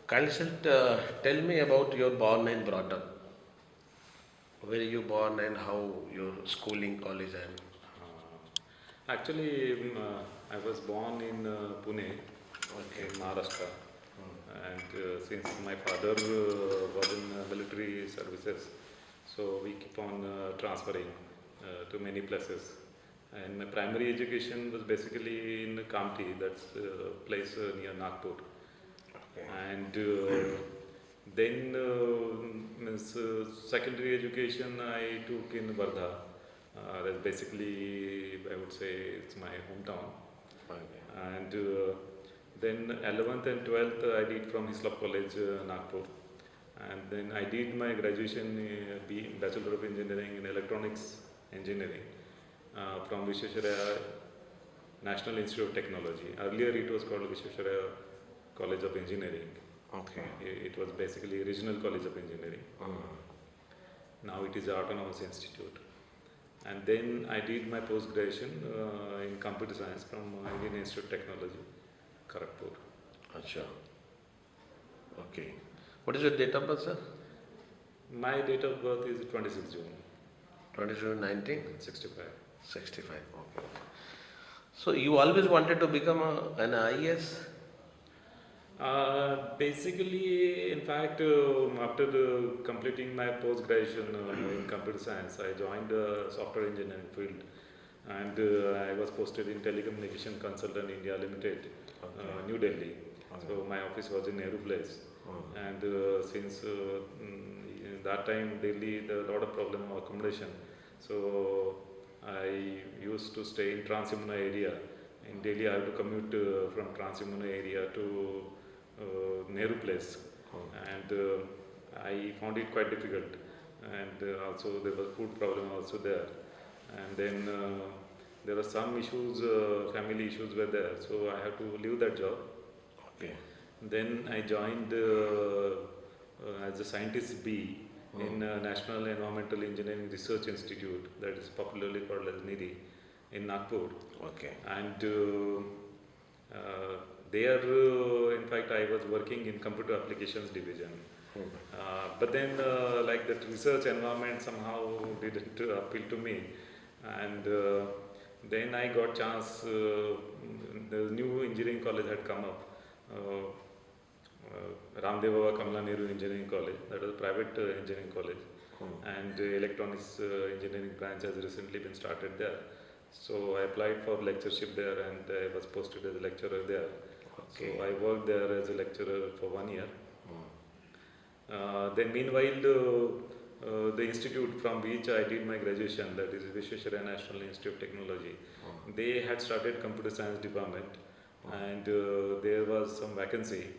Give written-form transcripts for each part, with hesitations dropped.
Tell me about your born and brought up. Where you born and how your schooling, college and Actually, I was born in Pune, okay. in Maharashtra, and since my father was in military services, so we keep on transferring to many places. And my primary education was basically in Kamti, that's a place near Nagpur. Okay. And then secondary education I took in Wardha. That's basically, I would say, it's my hometown. Okay. And then 11th and 12th I did from Hislop College, Nagpur. And then I did my graduation, Bachelor of Engineering in Electronics Engineering from Vishwesvaraya National Institute of Technology. Earlier it was called Vishwesvaraya College of Engineering. Okay. It was basically Regional College of Engineering. Now it is Autonomous Institute. And then I did my post-graduation in Computer Science from Indian Institute of Technology, Kharagpur. Acha. Okay. What is your date of birth, sir? My date of birth is 26 June 2719? 65. 65. Okay. So you always wanted to become an IAS? Basically, in fact, after completing my post-graduation in computer science, I joined the software engineering field, and I was posted in Telecommunication Consultant India Limited, New Delhi. Okay. So my office was in Nehru Place, and since in that time Delhi there was a lot of problem of accommodation, so I used to stay in Trans-Yamuna area. In Delhi, I have to commute from Trans-Yamuna area to Nehru Place, and I found it quite difficult. And also there was food problem also there, and then there were some issues, family issues were there, so I had to leave that job. Okay. Then I joined as a scientist B in National Environmental Engineering Research Institute, that is popularly called as NIRI, in Nagpur. Okay. And there, in fact, I was working in computer applications division. But then, like that research environment somehow didn't appeal to me, and then I got chance. The new engineering college had come up. Ramdeva Kamala Nehru Engineering College, that was a private engineering college, and electronics engineering branch has recently been started there. So I applied for lectureship there, and I was posted as a lecturer there. Okay. So I worked there as a lecturer for 1 year. Then meanwhile, the institute from which I did my graduation, that is Vishwesvaraya National Institute of Technology, they had started computer science department, and there was some vacancy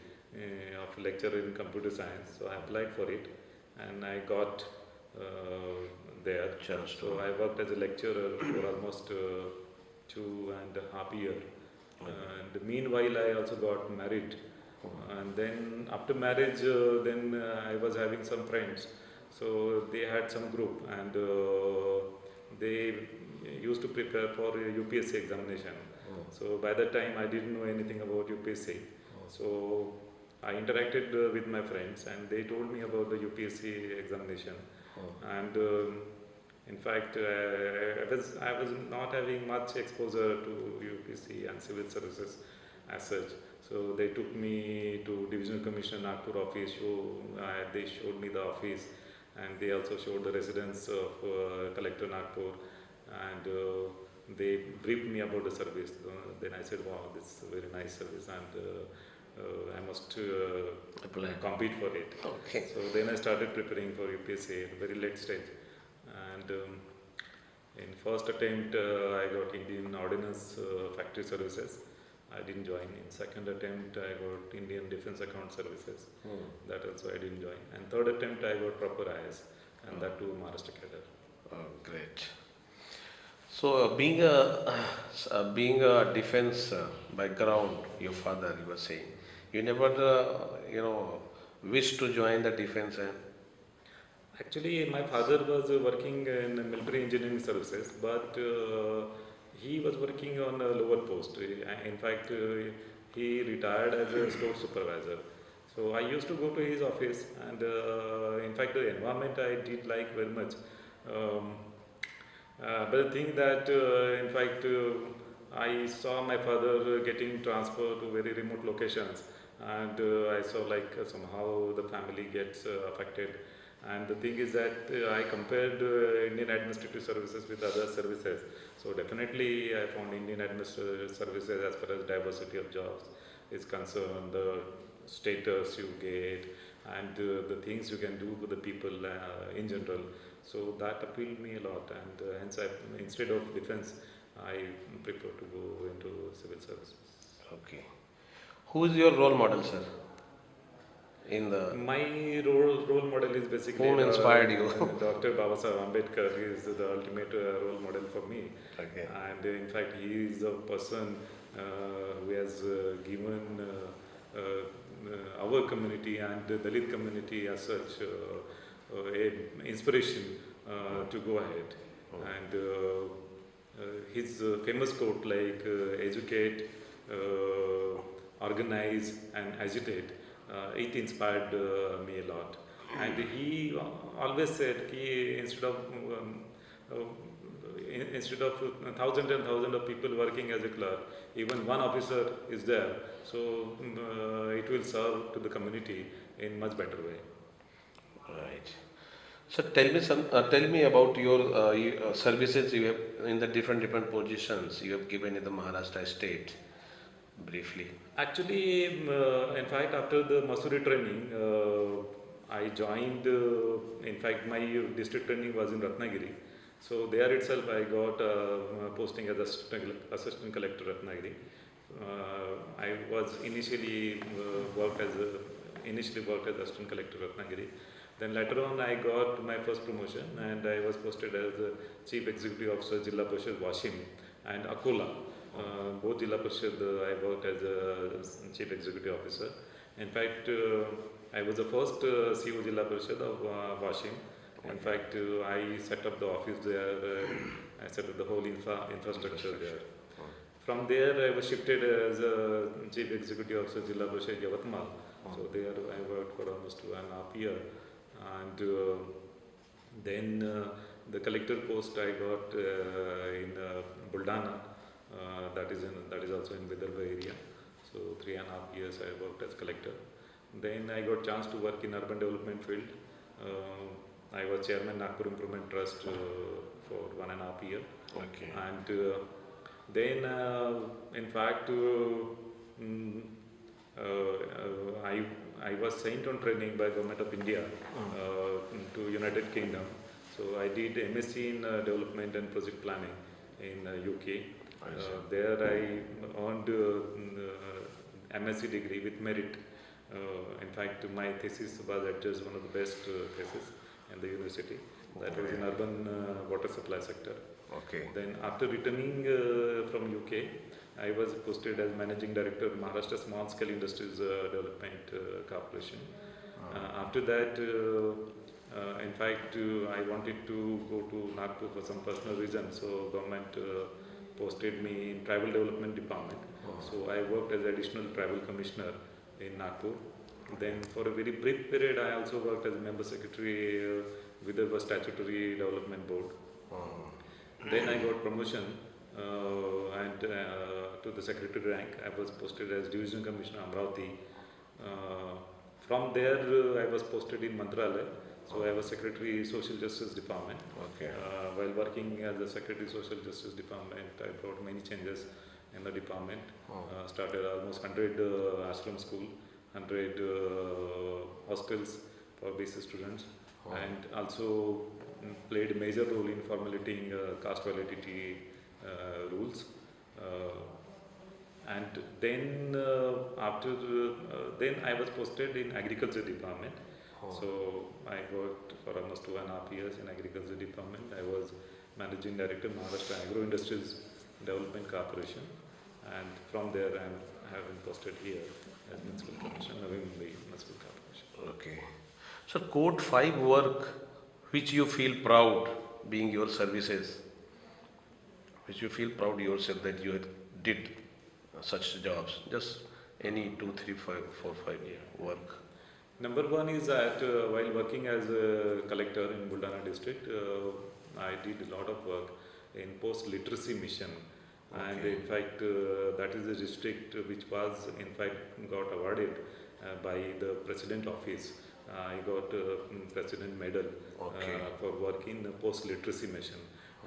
of lecturer in computer science. So I applied for it, and I got there. So I worked as a lecturer for almost 2.5 years. And meanwhile, I also got married. And then after marriage, then I was having some friends. So they had some group, and they used to prepare for a UPSC examination. So by that time, I didn't know anything about UPSC. So I interacted with my friends, and they told me about the UPSC examination. And in fact, I was not having much exposure to UPSC and civil services as such. So they took me to Divisional Commissioner Nagpur office. They showed me the office, and they also showed the residence of Collector Nagpur, and they briefed me about the service. Then I said, "Wow, this is a very nice service, and I must compete for it." Okay. So then I started preparing for UPSC at a very late stage, and in first attempt I got Indian Ordnance Factory Services. I didn't join. In second attempt I got Indian Defence Account Services. That also I didn't join. And third attempt I got proper IS, and that too Maharashtra cadre. Oh, great. So, being a defense background, your father, you were saying, you never, wish to join the defense. Actually, my father was working in military engineering services, but he was working on a lower post. In fact, he retired as a store supervisor. So I used to go to his office, and in fact the environment I did like very much. Um, but the thing that in fact I saw my father getting transferred to very remote locations, and I saw like somehow the family gets affected. And the thing is that I compared Indian administrative services with other services. So definitely I found Indian administrative services, as far as diversity of jobs is concerned, the status you get, and the things you can do with the people in general. So that appealed me a lot, and hence instead of defense, I prefer to go into civil services. Okay. Who is your role model, sir? In the My role model is basically whom inspired you? Dr. Babasaheb Ambedkar. He is the ultimate role model for me. Okay. And in fact, he is a person who has given our community and the Dalit community as such a inspiration to go ahead. And his famous quote like educate, organize and agitate, it inspired me a lot. And he always said ki instead of thousands and thousands of people working as a clerk, even one officer is there, so it will serve to the community in much better way. Right. So tell me about your services you have in the different positions you have given in the Maharashtra state, briefly. Actually, in fact, after the Masuri training, I joined. In fact, my district training was in Ratnagiri. So there itself, I got posting as assistant collector Ratnagiri. I was initially worked as assistant collector Ratnagiri. Then later on, I got my first promotion, and I was posted as chief executive officer Jilla Parishad Washim and Akola. Both Jilla Parishad I worked as a chief executive officer. In fact, I was the first CEO Jilla Parishad of Washim. In fact, I set up the office there. I set up the whole infrastructure there. From there, I was shifted as a chief executive officer Jilla Parishad Waghmare. So there, I worked for almost 2.5 years. And then the collector post I got in Buldana, that is also in Vidarbha area. So 3.5 years I worked as collector. Then I got chance to work in urban development field. I was chairman Nagpur Improvement Trust for 1.5 years. Okay. And then in fact I was sent on training by Government of India to United Kingdom. So I did MSc in Development and Project Planning in UK. There I earned MSc degree with merit. In fact, my thesis was adjudged one of the best theses in the university. That was in urban water supply sector. Okay. Then after returning from UK, I was posted as Managing Director of Maharashtra Small Scale Industries Development Corporation. After that, in fact, I wanted to go to Nagpur for some personal reason, so government posted me in Tribal Development Department. So I worked as Additional Tribal Commissioner in Nagpur. Then for a very brief period, I also worked as Member Secretary with the Statutory Development Board. Then I got promotion and to the secretary rank. I was posted as Division Commissioner Amravati. From there, I was posted in Mantralaya. So I was Secretary Social Justice Department. Okay. While working as the Secretary Social Justice Department, I brought many changes in the department. Started almost 100 ashram school, 100 hostels for basic students, and also played a major role in formulating caste validity rules. And then then I was posted in Agriculture Department. So I worked for almost 2.5 years in Agriculture Department. I was Managing Director Maharashtra Agro Industries Development Corporation, and from there I have been posted here as Municipal Commissioner, Navi Mumbai Municipal Corporation. Okay. So Code 5 work which you feel proud being your services, which you feel proud yourself that you did such jobs. Just Any two, three, five, four, five Yeah. work? Number one is that while working as a collector in Buldana district, I did a lot of work in post-literacy mission. And Okay. in fact, that is a district which was in fact got awarded by the president office. I got president medal Okay. for work in post-literacy mission.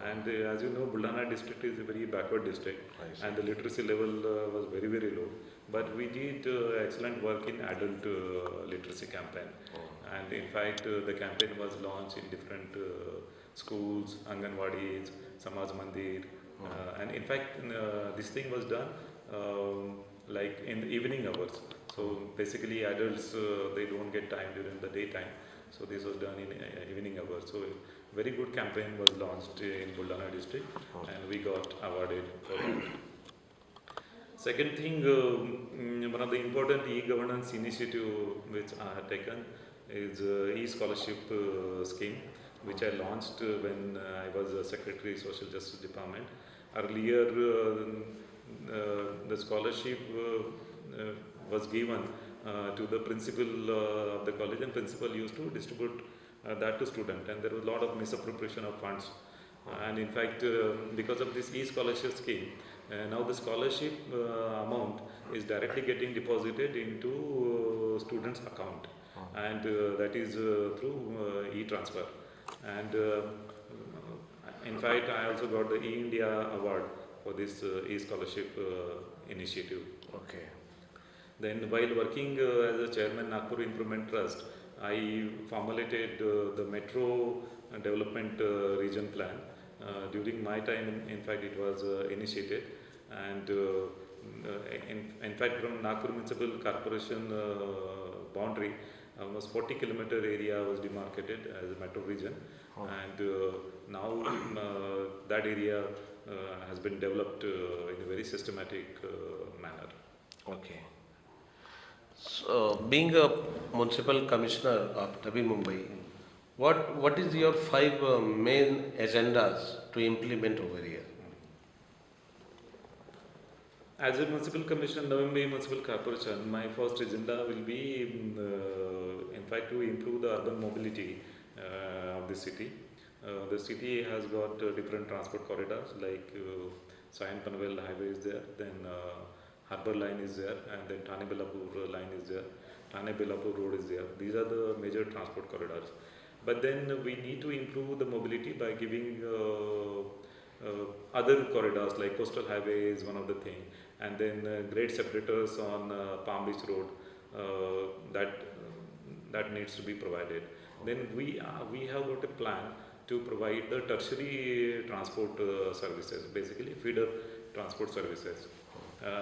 And as you know, Buldana district is a very backward district, I see. and the literacy level was very, very low. But we did excellent work in adult literacy campaign. Oh. And in fact, the campaign was launched in different schools, Anganwadis, Samaj Mandir. And in fact, this thing was done like in the evening hours. So basically, adults they don't get time during the daytime. So this was done in evening hours. So very good campaign was launched in Buldana district, and we got awarded for that. Second thing, one of the important e-governance initiative which I have taken is e-scholarship scheme, which I launched when I was a Secretary Social Justice Department. Earlier, the scholarship was given to the principal of the college, and principal used to distribute that to student, and there was a lot of misappropriation of funds. And in fact, because of this e-scholarship scheme, now the scholarship amount is directly getting deposited into students' account, and that is through e-transfer. And in fact, I also got the E-India award for this e-scholarship initiative. Okay. Then while working as a chairman Nagpur Improvement Trust, I formulated the metro development region plan. During my time, in fact, it was initiated, and in fact, from Nagpur Municipal Corporation boundary, almost 40-kilometer area was demarcated as a metro region, and now that area has been developed in a very systematic manner. Okay. So, being a municipal commissioner of Navi Mumbai, what is your five main agendas to implement over here? As a municipal commissioner, Navi Mumbai Municipal Corporation, my first agenda will be, in fact, to improve the urban mobility of the city. The city has got different transport corridors, like Sion Panvel Highway is there, then Harbour Line is there, and then Thane Belapur line is there, Thane Belapur Road is there. These are the major transport corridors. But then we need to improve the mobility by giving other corridors, like coastal highway is one of the thing, and then grade separators on Palm Beach Road that needs to be provided. Then we have got a plan to provide the tertiary transport services, basically feeder transport services.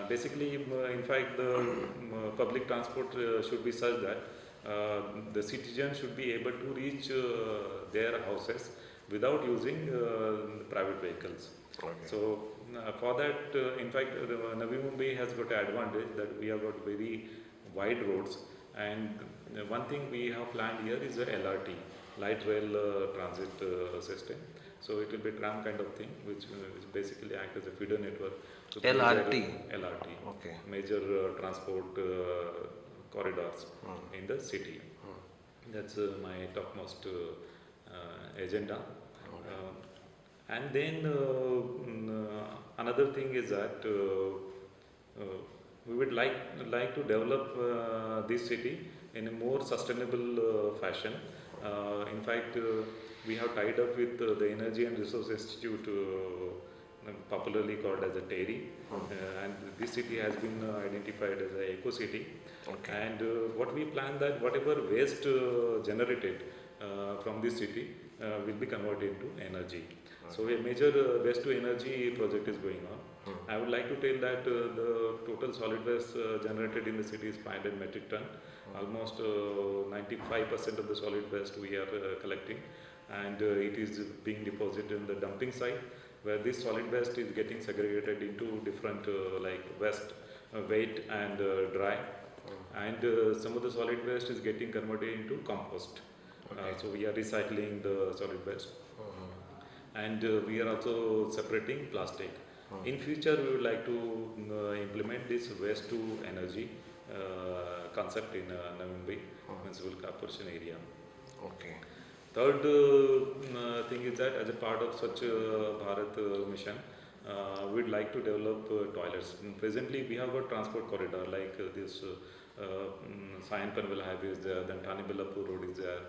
Basically, in fact, the public transport should be such that the citizen should be able to reach their houses without using private vehicles. Okay. So for that, in fact, Navi Mumbai has got an advantage that we have got very wide roads, and one thing we have planned here is a LRT, light rail transit system. So it will be tram kind of thing, which basically act as a feeder network. So LRT? LRT. Okay. Major transport corridors in the city. That's my topmost agenda. And then another thing is that we would like to develop this city in a more sustainable fashion. In fact, we have tied up with the Energy and Resource Institute, popularly called as a TERI, and this city has been identified as a eco city. Okay. And what we plan that whatever waste generated from this city will be converted into energy. So a major waste to energy project is going on. I would like to tell that the total solid waste generated in the city is 500 metric ton. Almost 95% of the solid waste we are collecting, and it is being deposited in the dumping site, where this solid waste is getting segregated into different like waste, wet and dry, and some of the solid waste is getting converted into compost. So we are recycling the solid waste, and we are also separating plastic. In future, we would like to implement this waste to energy concept in Navi Mumbai Municipal Corporation area. Okay. Third thing is that as a part of such Bharat mission, we'd like to develop toilets. Presently, we have a transport corridor like this Sayan Panvel highway is there, then Thane Bellapur road is there,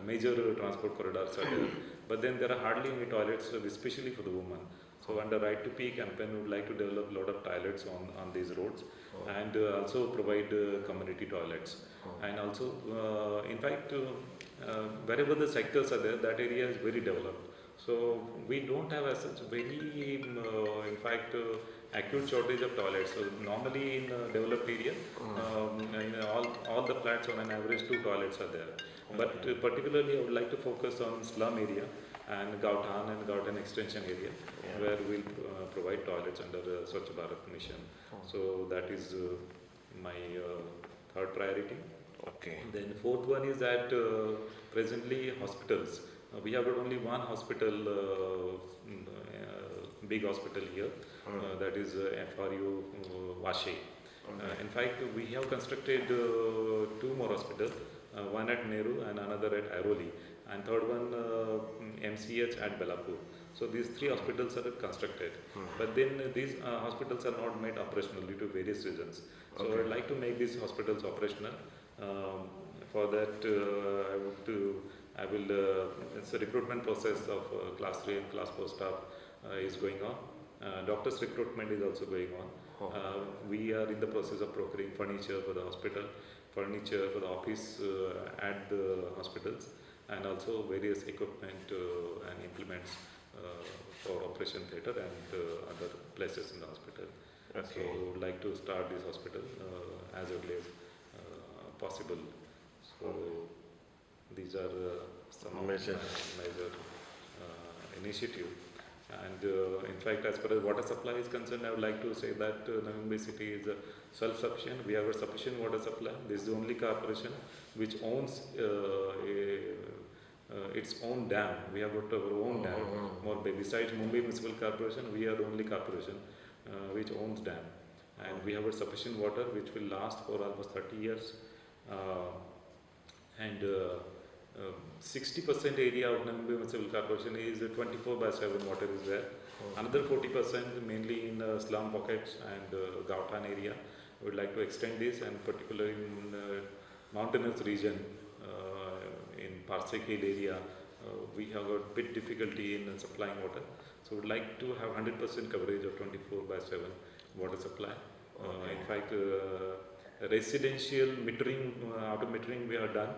major transport corridors are there. But then there are hardly any toilets, especially for the women. So under Right to Pee campaign, we would like to develop a lot of toilets on these roads and also provide community toilets. And also, in fact, wherever the sectors are there, that area is very developed. So we don't have as such very, in fact, acute shortage of toilets. So normally in developed area, in all the flats on an average 2 toilets are there. But particularly I would like to focus on slum area and Gautan extension area where we'll provide toilets under Swachh Bharat mission. So that is my third priority. Okay. Then fourth one is that presently hospitals. We have got only one hospital, big hospital here, that is FRU Vashi. In fact, we have constructed 2 more hospitals, one at Nehru and another at Airoli, and third one MCH at Bellapur. So these 3 hospitals are constructed, but then these hospitals are not made operational due to various reasons. So I would like to make these hospitals operational. For that, it's a recruitment process of class 3 and class 4 staff is going on. Doctors recruitment is also going on. We are in the process of procuring furniture for the hospital, furniture for the office at the hospitals, and also various equipment and implements for operation theatre and other places in the hospital. Okay. So we would like to start this hospital as early as possible. So these are some of my major initiative. And in fact, as far as water supply is concerned, I would like to say that Navi Mumbai city is self-sufficient. We have a sufficient water supply. This is the only corporation which owns its own dam. We have got our own dam. Besides Mumbai Municipal Corporation, we are the only corporation which owns dam. And we have a sufficient water which will last for almost 30 years. And 60% area of Navi Mumbai Municipal Corporation is 24/7 water is there. Another 40% mainly in slum pockets and Gautan area. We would like to extend this, and particularly in mountainous region, in Parsek Hill area, we have a bit difficulty in supplying water. So we would like to have 100% coverage of 24/7 water supply. In fact, residential metering, auto metering we have done.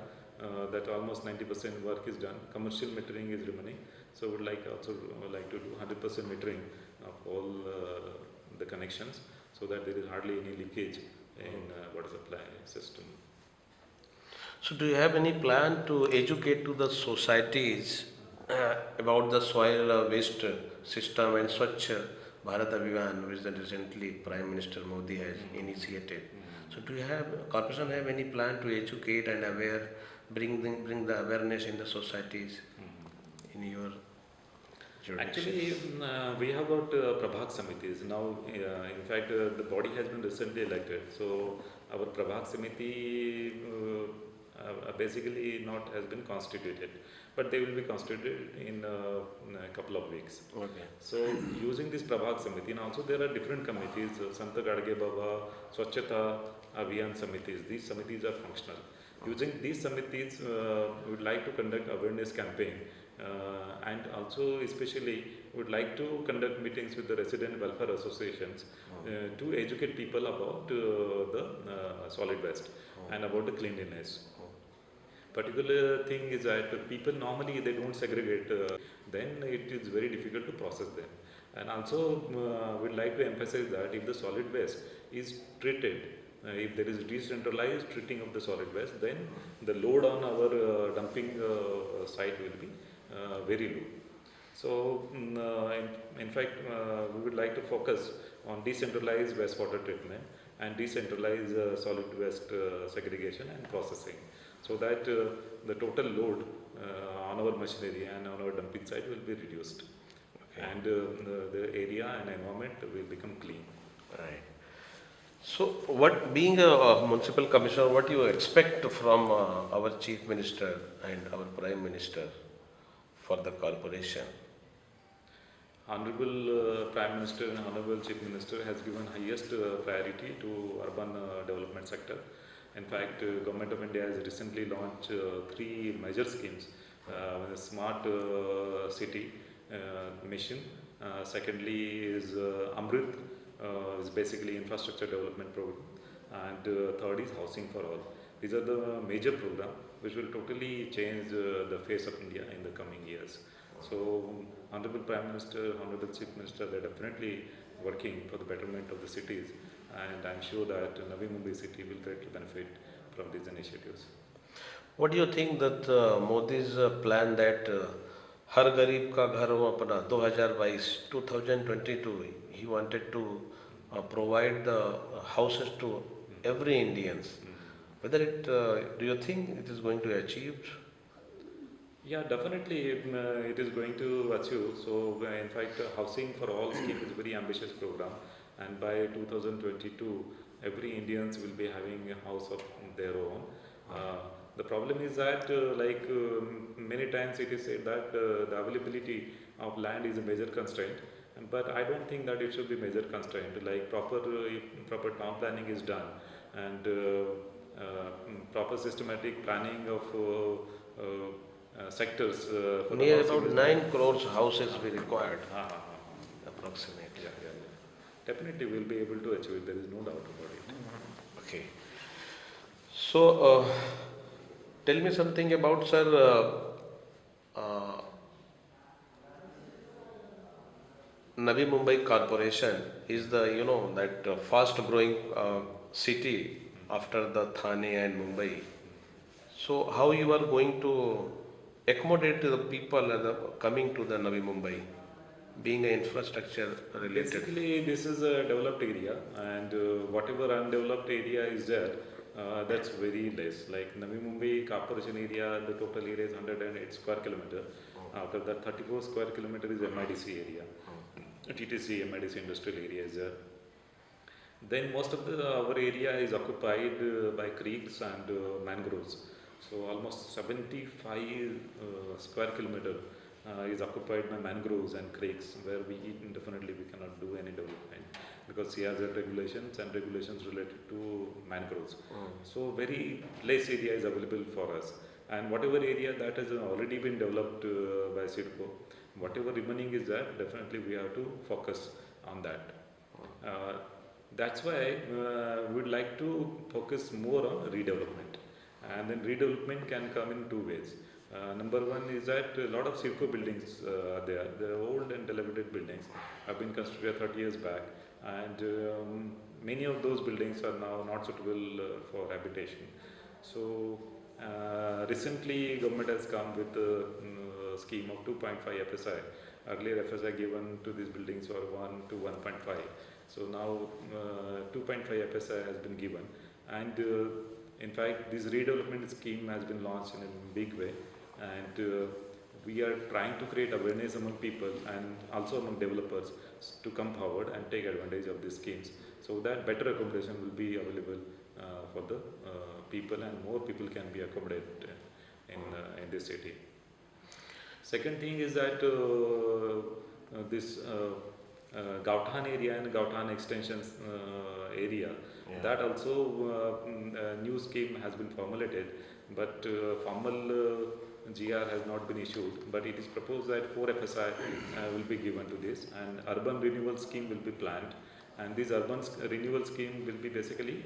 That almost 90% work is done. Commercial metering is remaining. So we would like to do 100% metering of all the connections, so that there is hardly any leakage in water supply system. So do you have any plan to educate to the societies about the soil waste system and Swachh Bharat Abhiyan, which that recently Prime Minister Modi has initiated? So do you have, corporation have any plan to educate and bring the awareness in the societies in your jurisdiction? Actually, we have got Prabhak Samitis. Now, in fact, the body has been recently elected. So our Prabhak Samiti basically has been constituted, but they will be constituted in a couple of weeks. Okay. So using this Prabhak Samiti, and also there are different committees, Santa Gadge Baba, Swachhata Abhiyan Samitis. These samitis are functional. Using these samitis, we would like to conduct awareness campaign, and also especially we would like to conduct meetings with the resident welfare associations to educate people about the solid waste and about the cleanliness. Particular thing is that people normally they don't segregate, then it is very difficult to process them. And also we'd like to emphasize that if the solid waste is treated, if there is decentralized treating of the solid waste, then the load on our dumping site will be very low. So in fact we would like to focus on decentralized wastewater treatment and decentralized solid waste segregation and processing, so that the total load on our machinery and on our dumping site will be reduced. Okay. and the area and environment will become clean. Right. So, what being a municipal commissioner, what you expect from our chief minister and our prime minister for the corporation? Honorable Prime Minister and Honorable Chief Minister has given highest priority to urban development sector. In fact, Government of India has recently launched three major schemes. The Smart City mission. Secondly is Amrit, is basically infrastructure development program. And third is Housing for All. These are the major program which will totally change the face of India in the coming years. So, Honorable Prime Minister, Honorable Chief Minister, they're definitely working for the betterment of the cities, and I'm sure that Navi Mumbai city will greatly benefit from these initiatives. What do you think that Modi's plan that हर गरीब का घर हो अपना 2022 2022 he wanted to provide the houses to every Indians. Whether it do you think it is going to achieve? Yeah, definitely it is going to achieve. So, in fact, Housing for All scheme is a very ambitious program, and by 2022, every Indians will be having a house of their own. Uh, the problem is that, many times it is said that the availability of land is a major constraint, but I don't think that it should be major constraint. Like if proper town planning is done, and proper systematic planning of sectors for the Near housing about is 9 crores houses be required ah, ah, ah. approximately. Yeah. Definitely we'll be able to achieve it. There is no doubt about it. Okay. So, tell me something about, sir, Navi Mumbai Corporation is the, that fast growing city after the Thane and Mumbai. So, how you are going to accommodate the people coming to the Navi Mumbai, being an infrastructure related? Basically, this is a developed area, and whatever undeveloped area is there, that's very less. Like Navi Mumbai Corporation area, the total area is 108 square kilometer. Out of that, 34 square kilometer is MIDC area. TTC, MIDC industrial area is there. Then most of our area is occupied by creeks and mangroves. So almost 75 square kilometer is occupied by mangroves and creeks, where definitely we cannot do any development because CRZ regulations and regulations related to mangroves. So very less area is available for us, and whatever area that has already been developed by SIDCO, whatever remaining is there, definitely we have to focus on that. Uh, that's why we'd like to focus more on redevelopment, and then redevelopment can come in two ways. Number one is that a lot of CIRCO buildings are there. The old and dilapidated buildings have been constructed 30 years back, and many of those buildings are now not suitable for habitation. So recently, government has come with a scheme of 2.5 FSI. Earlier FSI given to these buildings were 1 to 1.5. So now 2.5 FSI has been given, and in fact this redevelopment scheme has been launched in a big way, and we are trying to create awareness among people and also among developers to come forward and take advantage of these schemes, so that better accommodation will be available for the people, and more people can be accommodated in this city. Second thing is that this Gauthan area and Gauthan extensions area, that also a new scheme has been formulated, but formal GR has not been issued, but it is proposed that 4 FSI will be given to this, and urban renewal scheme will be planned, and this urban renewal scheme will be basically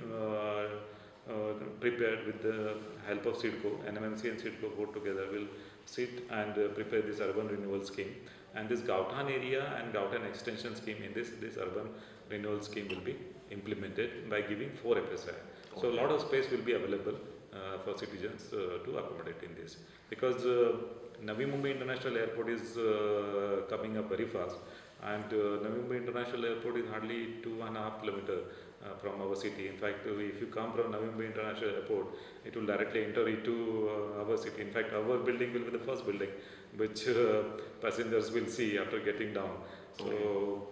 prepared with the help of SIDCO. NMMC and SIDCO both together will sit and prepare this urban renewal scheme, and this Gauthan area and Gauthan extension scheme in this urban renewal scheme will be implemented by giving 4 FSI. So a lot of space will be available for citizens to accommodate in this, because Navi Mumbai International Airport is coming up very fast, and Navi Mumbai International Airport is hardly 2.5 kilometers from our city. In fact, if you come from Navi Mumbai International Airport, it will directly enter into our city. In fact, our building will be the first building which passengers will see after getting down. So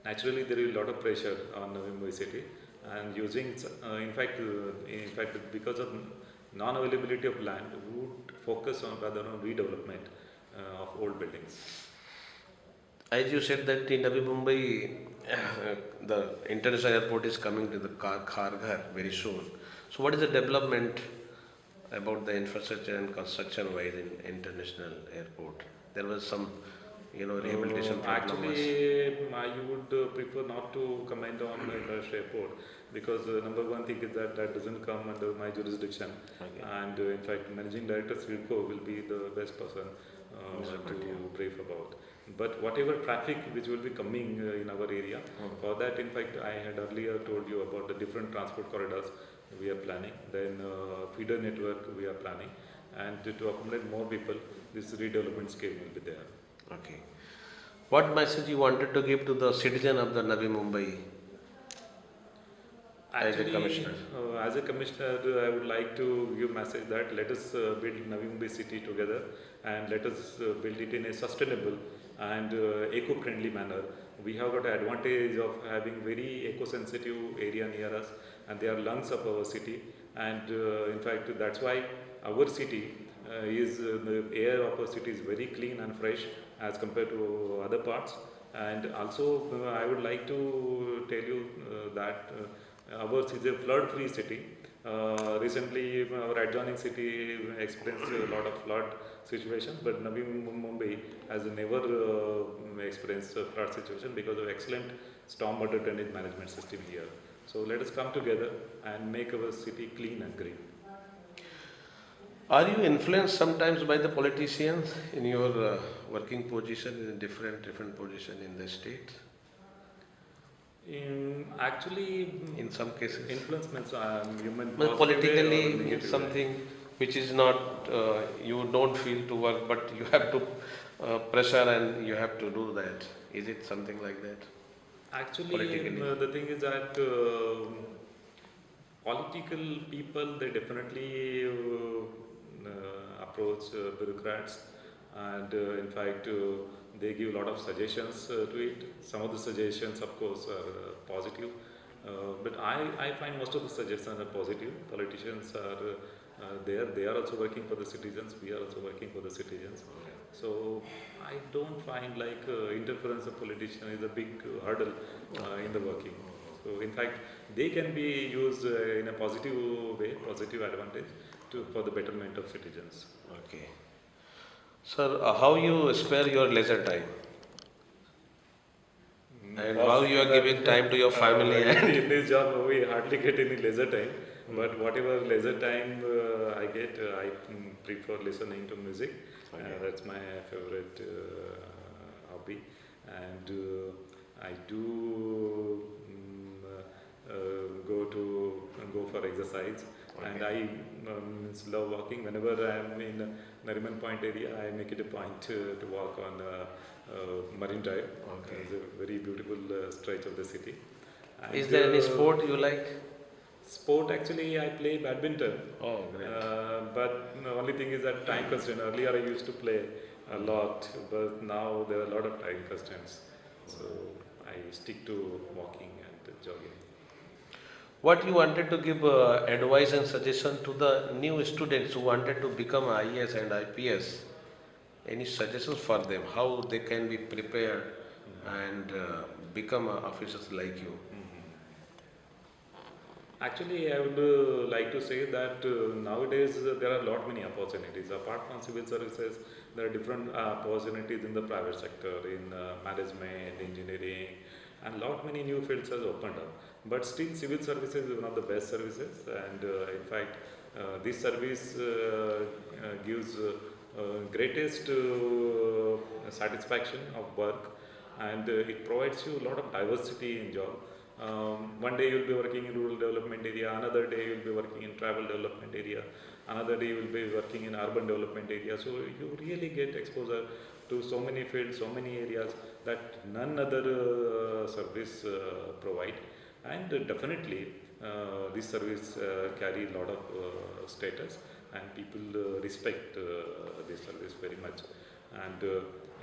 naturally, there is a lot of pressure on Navi Mumbai city, and using, because of non-availability of land, we would focus on rather on redevelopment of old buildings. As you said that in Navi Mumbai, the international airport is coming to the Kharghar very soon. So what is the development about the infrastructure and construction wise in international airport? There was some, rehabilitation problem. Actually, I would prefer not to comment on the international airport because number one thing is that doesn't come under my jurisdiction, Okay. and in fact, managing director Srilko will be the best person to brief about. But whatever traffic which will be coming in our area, for that, in fact, I had earlier told you about the different transport corridors we are planning. Then feeder network we are planning, and to accommodate more people, this redevelopment scheme will be there. Okay. What message you wanted to give to the citizen of the Navi Mumbai as a commissioner? As a commissioner, I would like to give message that let us build Navi Mumbai city together, and let us build it in a sustainable and eco-friendly manner. We have got an advantage of having very eco-sensitive area near us, and they are lungs of our city. And in fact, that's why our city the air of our city is very clean and fresh as compared to other parts. And also, I would like to tell you that ours is a flood-free city. Recently, our adjoining city experienced a lot of flood situations, but Navi Mumbai has never experienced a flood situation because of excellent stormwater drainage management system here. So let us come together and make our city clean and green. Are you influenced sometimes by the politicians in your working position in different position in the state? In some cases, Influence means human well, politically negative something which is not you don't feel to work, but you have to pressure and you have to do that. Is it something like that? Actually, the thing is that political people, they definitely approach bureaucrats, and in fact they give a lot of suggestions to it. Some of the suggestions of course are positive, but I find most of the suggestions are positive. Politicians are there, they are also working for the citizens, we are also working for the citizens. So I don't find like interference of politician is a big hurdle in the working. So in fact, they can be used in a positive way, positive advantage for the betterment of citizens. Okay. Sir, how you spare your leisure time? And how you are giving time to your family? In this job, we hardly get any leisure time. But whatever leisure time I get, I prefer listening to music. That's my favorite hobby. And I do go for exercise. And I love walking. Whenever I am in Nariman Point area, I make it a point to walk on Marine Drive. It's a very beautiful stretch of the city. And is there any sport you like? Sport, actually, I play badminton. Oh, great. But the only thing is that time constraint. Earlier, I used to play a lot, but now there are a lot of time constraints. So I stick to walking and jogging. What you wanted to give advice and suggestion to the new students who wanted to become IAS and IPS? Any suggestions for them? How they can be prepared and become officers like you? Actually, I would like to say that nowadays there are a lot many opportunities. Apart from civil services, there are different opportunities in the private sector, in management, engineering, and lot many new fields has opened up. But still, civil services is one of the best services, and in fact, this service gives greatest satisfaction of work, and it provides you a lot of diversity in job. One day you will be working in rural development area, another day you will be working in tribal development area, another day you will be working in urban development area. So you really get exposure to so many fields, so many areas that none other service provide. And definitely this service carry a lot of status, and people respect this service very much. And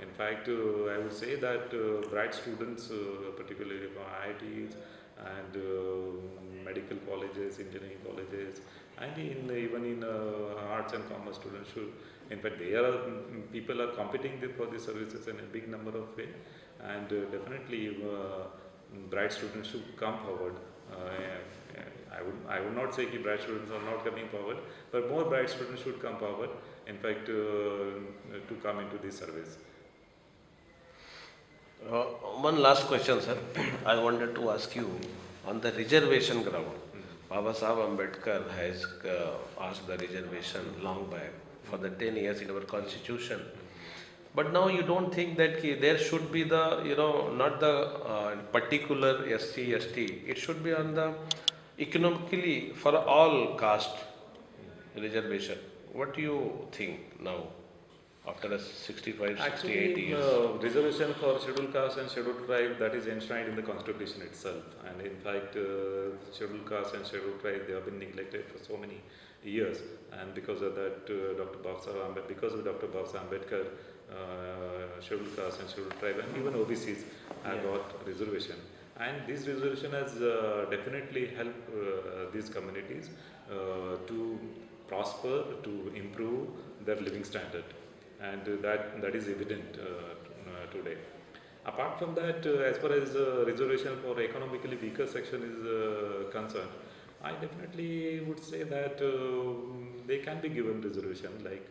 in fact, I would say that bright students, particularly from IITs and medical colleges, engineering colleges, and even in arts and commerce students should, in fact, they are people are competing for these services in a big number of way, and definitely bright students should come forward. I would not say that bright students are not coming forward, but more bright students should come forward. In fact, to come into this service. One last question, sir. I wanted to ask you on the reservation ground. Baba Sahib Ambedkar has asked the reservation long back for the 10 years in our constitution. But now you don't think that there should be the, not the particular SC, ST. It should be on the economically for all caste reservation. What do you think now after a 65, 68 Actually, years? reservation for scheduled caste and scheduled tribe, that is enshrined in the constitution itself. And in fact, scheduled caste and scheduled tribe, they have been neglected for so many years. And because of that, because of Dr. Baba Ambedkar, scheduled caste and scheduled tribe, and even OBCs have got reservation. And this reservation has definitely helped these communities to prosper, to improve their living standard. And that is evident today. Apart from that, as far as reservation for economically weaker section is concerned, I definitely would say that they can be given reservation. Like,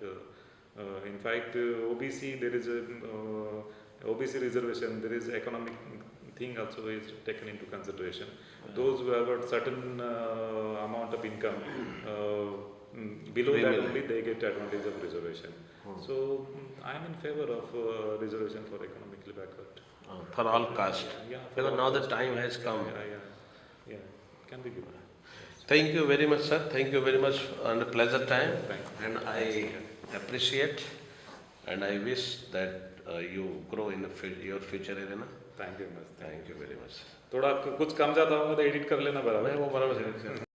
in fact, OBC, there is a OBC reservation. There is economic thing also is taken into consideration. Those who have got certain amount of income, below that only they get advantage of reservation. So I am in favor of reservation for economically backward. For all caste. Yeah, Because now the time has come. Yeah, can be given. Thank you very much, sir. Thank you very much, and a pleasure time. Thank you. And I appreciate, and I wish that you grow in your future arena. Thank you much. Thank you very much. थोड़ा कुछ कम ज़्यादा होगा तो edit कर लेना बराबर. नहीं, वो बराबर है.